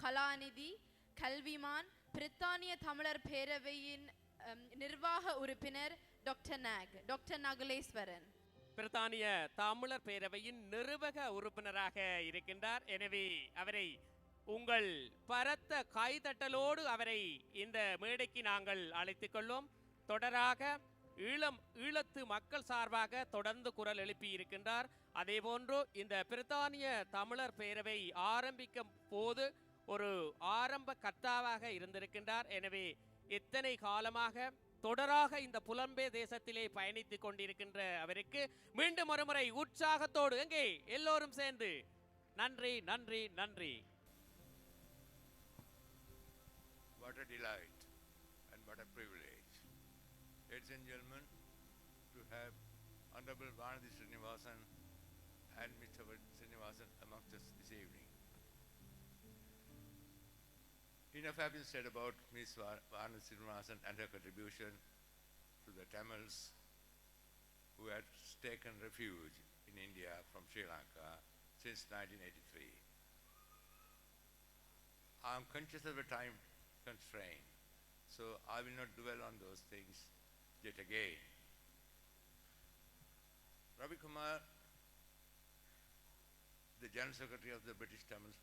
கலாநிதி, கல்விமான், பிரித்தானிய தமிழர் பேரவையின் நிர்வாக உறுப்பினர் டாக்டர் நகுலேஸ்வரன். பிரித்தானிய தமிழர் பேரவையின் நிர்வாக உறுப்பினராக இருக்கின்றார். எனவே அவரை உங்கள் பரத்த கைதட்டலோடு அவரை இந்த மேடைக்கு நாங்கள் அழைத்துக் கொள்வோம். தொடராக ஈழத்து மக்கள் சார்பாக தொடர்ந்து குரல் எழுப்பி இருக்கின்றார். அதே போன்று இந்த பிரித்தானிய தமிழர் பேரவை ஆரம்பிக்கும் போது ஒரு ஆரம்ப கர்த்தாவாக இருந்திருக்கின்றார். எனவே எத்தனை காலமாக தொடராக இந்த புலம்பெயர் தேசத்திலே பயணித்துக் கொண்டிருக்கின்ற அவருக்கு மீண்டும் ஒருமுறை உற்சாகத்தோடு எங்கே எல்லோரும் சேர்ந்து நன்றி நன்றி நன்றி. What a delight and what a privilege, ladies and gentlemen, to have Honorable Vanathi Srinivasan and Mr. Srinivasan amongst us this evening. Enough has been said about Ms. Vanathi Srinivasan and her contribution to the Tamils who had taken refuge in India from Sri Lanka since 1983. I am conscious of the time constraint, so I will not dwell on those things yet again. Ravi Kumar, the General Secretary of the British Tamil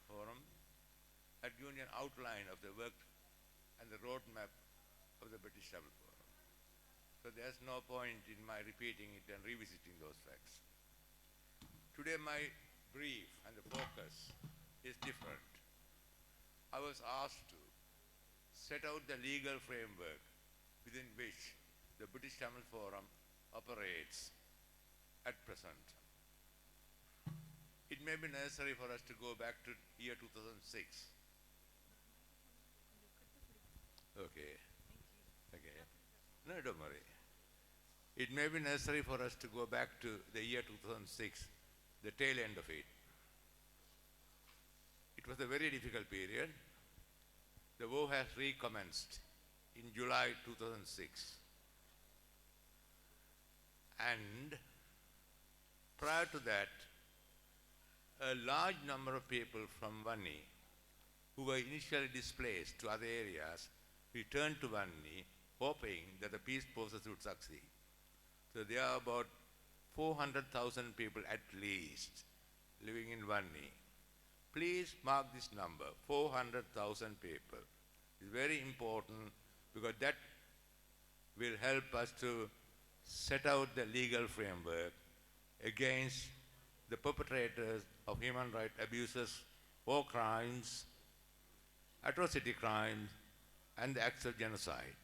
Forum, had given an outline of the work and the roadmap of the British Tamil Forum. So there's no point in my repeating it and revisiting those facts. Today my brief and the focus is different. I was asked to set out the legal framework within which the British Tamil Forum operates at present. It may be necessary for us to go back to year 2006. Okay. Okay. No, don't worry. It may be necessary for us to go back to the year 2006, the tail end of it. It was a very difficult period. The war has recommenced in July 2006. And prior to that, a large number of people from Vanni who were initially displaced to other areas returned to Vanni hoping that the peace process would succeed. So there are about 400,000 people at least living in Vanni. Please mark this number, 400,000 people. It's very important because that will help us to set out the legal framework against the perpetrators of human rights abuses, war crimes, atrocity crimes, and the acts of genocide.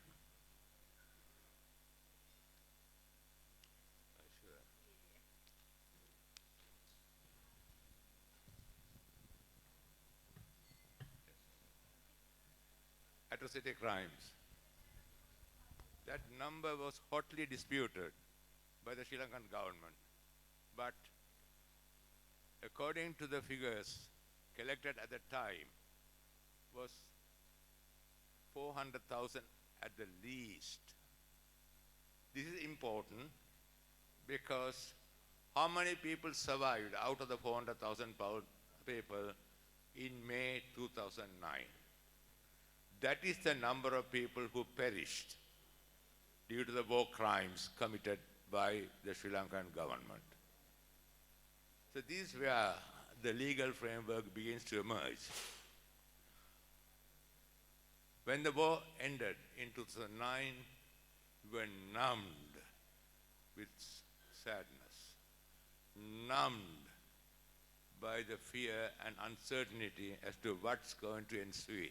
Atrocity crimes. That number was hotly disputed by the Sri Lankan government. But according to the figures collected at the time, was 400,000 at the least. This is important because how many people survived out of the 400,000 people in May 2009? That is the number of people who perished due to the war crimes committed by the Sri Lankan government. So this is where the legal framework begins to emerge. When the war ended in 2009, we were numbed with sadness, numbed by the fear and uncertainty as to what's going to ensue.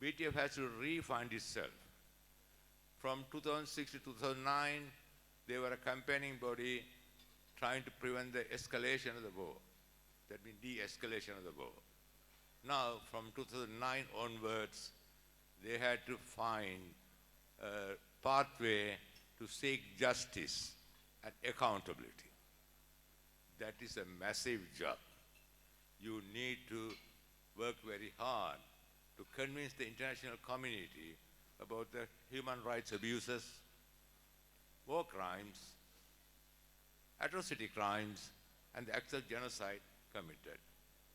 BTF has to refund itself. From 2006 to 2009, they were a campaigning body trying to prevent the escalation of the war. That means de-escalation of the war. Now, from 2009 onwards, they had to find a pathway to seek justice and accountability. That is a massive job. You need to work very hard to convince the international community about the human rights abuses, war crimes, atrocity crimes, and the acts of genocide committed.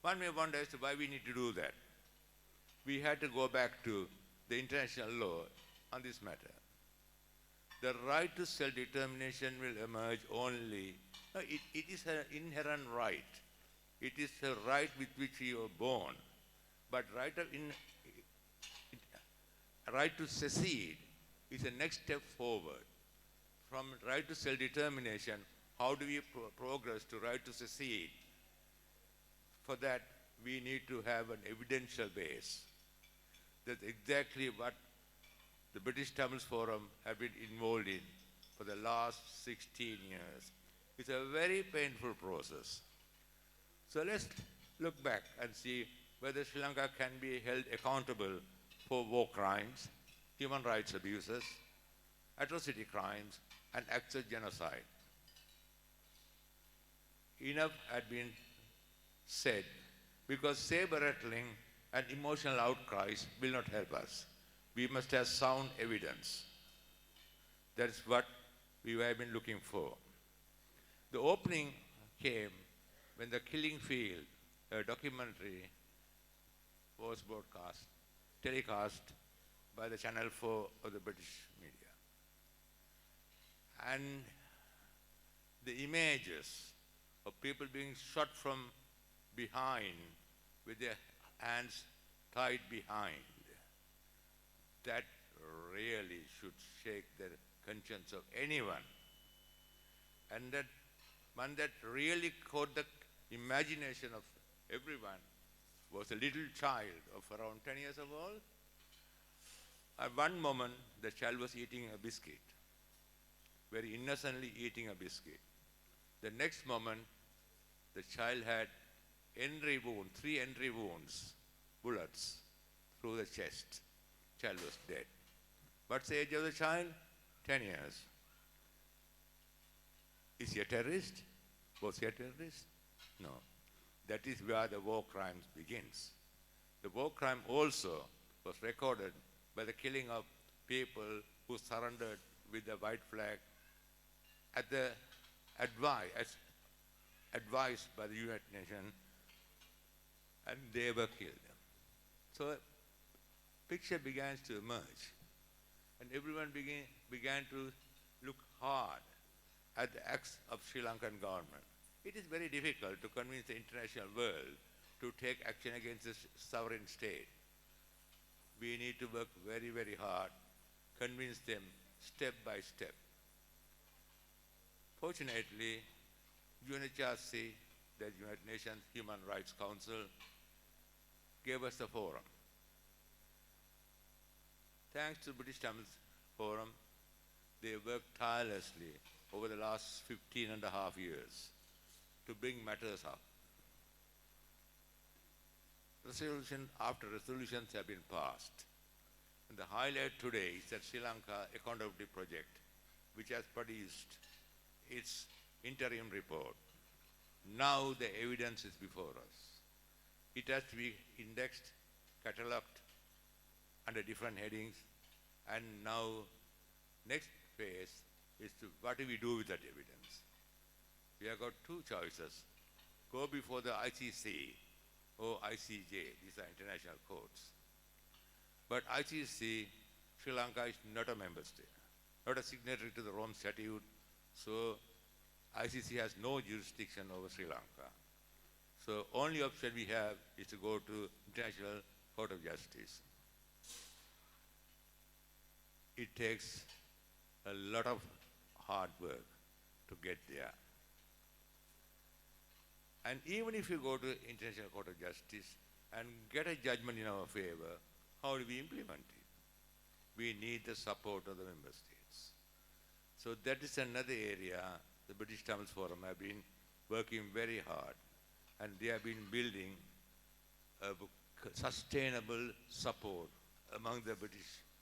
One may wonder as to why we need to do that. We had to go back to the international law on this matter. The right to self-determination will emerge only, it is an inherent right. It is a right with which you are born. But right to secede is the next step forward. From right to self-determination, how do we progress to right to secede? For that, we need to have an evidential base. That's exactly what the British Tamils Forum have been involved in for the last 16 years. It's a very painful process. So let's look back and see whether Sri Lanka can be held accountable for war crimes, human rights abuses, atrocity crimes, and acts of genocide. Enough had been said, because saber-rattling and emotional outcries will not help us. We must have sound evidence. That's what we have been looking for. The opening came when The Killing Field, a documentary, was telecast by the Channel 4 of the British media. And the images of people being shot from behind with their hands tied behind, that really should shake the conscience of anyone. And that one that really caught the imagination of everyone was a little child of around 10 years of old. At one moment, the child was eating a biscuit, very innocently eating a biscuit. The next moment, the child had three entry wounds, bullets through the chest. Child was dead. What's the age of the child? 10 years. Is he a terrorist? Was he a terrorist? No. That is where the war crimes begins. The war crime also was recorded by the killing of people who surrendered with the white flag at the advised by the United Nations, and they were killed. So a picture began to emerge, and everyone began to look hard at the acts of Sri Lankan government. It is very difficult to convince the international world to take action against a sovereign state. We need to work very, very hard, convince them step by step. Fortunately, UNHRC, the United Nations Human Rights Council, gave us a forum. Thanks to British Tamils Forum, they worked tirelessly over the last 15 and a half years to bring matters up. Resolution after resolutions have been passed. And the highlight today is that Sri Lanka Accountability Project, which has produced its interim report. Now the evidence is before us. It has to be indexed, catalogued under different headings, and now next phase is to what do we do with that evidence? We have got two choices. Go before the ICC or ICJ, these are international courts. But ICC, Sri Lanka is not a member state, not a signatory to the Rome Statute, so ICC has no jurisdiction over Sri Lanka. So only option we have is to go to International Court of Justice. It takes a lot of hard work to get there. And even if you go to International Court of Justice and get a judgment in our favor, how do we implement it? We need the support of the member states. So that is another area the British Tamils Forum have been working very hard, and they have been building a sustainable support among the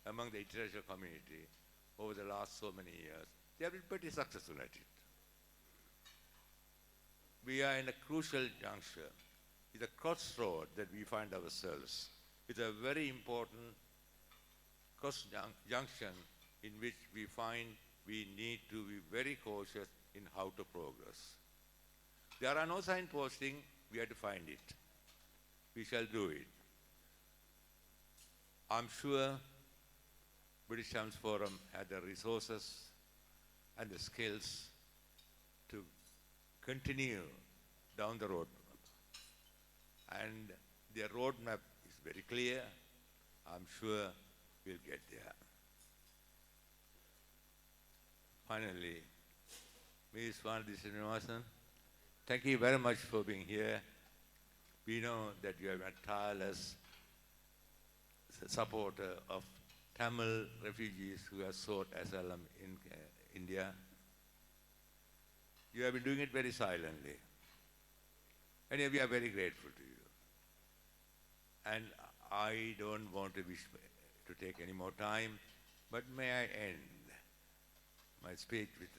international community over the last so many years. They have been pretty successful at it. We are in a crucial juncture. It's a crossroad that we find ourselves. It's a very important junction in which we find we need to be very cautious in how to progress. There are no signposting, we have to find it. we shall do it. I'm sure British Times Forum had the resources and the skills to continue down the road. And their roadmap is very clear. I'm sure we'll get there. Finally, Ms. Vanathi Srinivasan, thank you very much for being here. We know that you are a tireless supporter of Tamil refugees who have sought asylum in India. You have been doing it very silently. And we are very grateful to you. And I don't want to take any more time, but may I end my speech with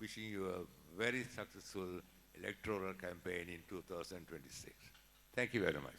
wishing you a very successful electoral campaign in 2026. Thank you very much.